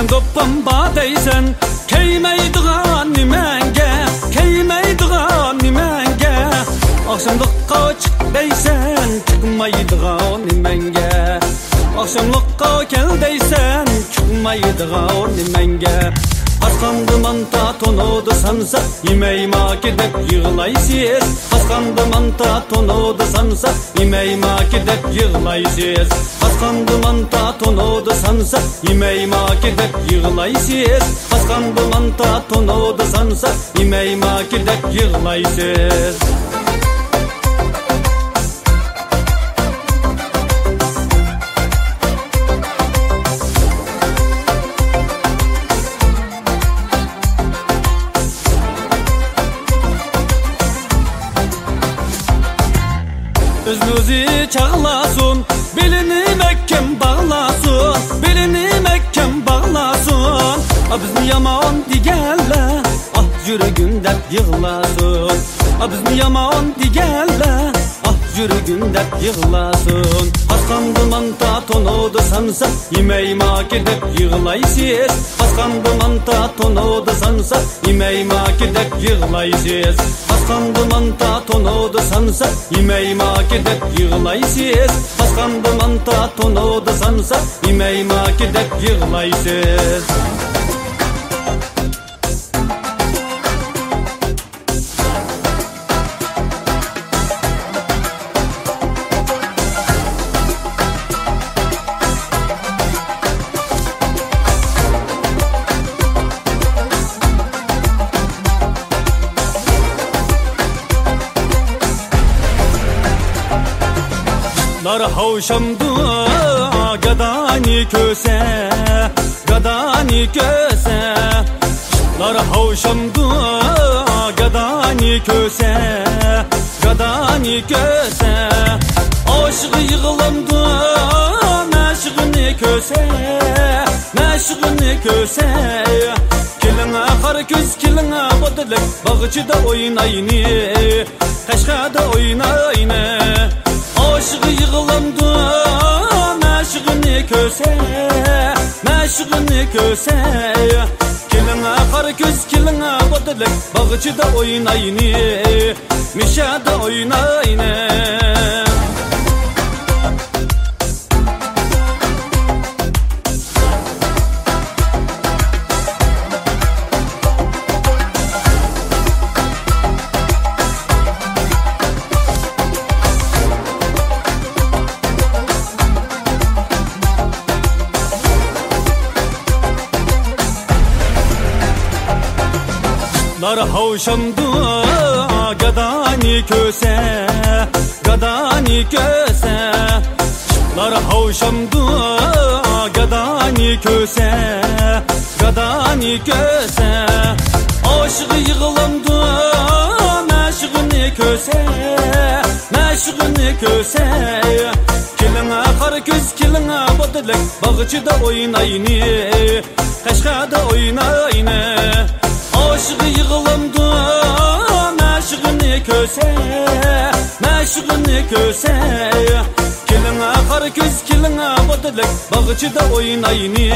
Sen doppamba deysen keymeydiğen nimenge, keymeydiğen nimenge. Akşamlıkka çık deysen çıkmaydiğen nimenge. Akşamlıkka gel deysen çıkmaydiğen nimenge. Askandı manta tonodu sansa imeyma gidip yığılaysız. Askandı manta tonodu sansa imeyma gidip yığılaysız. Askandı manta tonodu sansa imeyma gidip yığılaysız. Askandı manta tonodu sansa imeyma gidip yığılaysız. Özünüzü çağlasın, belini Mekkem bağlasın, belini Mekkem bağlasın. Bizni yaman digerler, ah yüreğimde yığlasın. Bizni yaman digerler, ah yüreğimde yığlasın. Askandı manta tonodu sansa imeyma gidip yığılaysız. Askandı manta tonodu sansa imeyma gidip yığılaysız. Askandı manta tonodu sansa imeyma gidip yığılaysız. Askandı manta tonodu sansa imeyma gidip yığılaysız. Lar havşamdı gadani köse, gadani köse. Lar havşamdı gadani köse, gadani köse. Aşık yığılamdı meşgini köse, meşgini köse. Kiline kar küz kiline badılık bağçıda oynayını, Kaşkada oynayını. Aşık yığılamdı meşgini köse, meşgini köse. Kiline kar küz kiline badılık bağçıda oynayını, mişada oynayını. Lar havşamdı gadani köse, gadani köse. Lar havşamdı gadani köse, gadani köse. Aşık yığılamdı meşgini köse, meşgini köse. Kiline kar küz kiline badılık bağçıda oynayını, Kaşkada oynayını. Aşık yığılamdı meşgini köse, meşgini köse. Kiline kar küz kiline badılık bağçıda oynayını,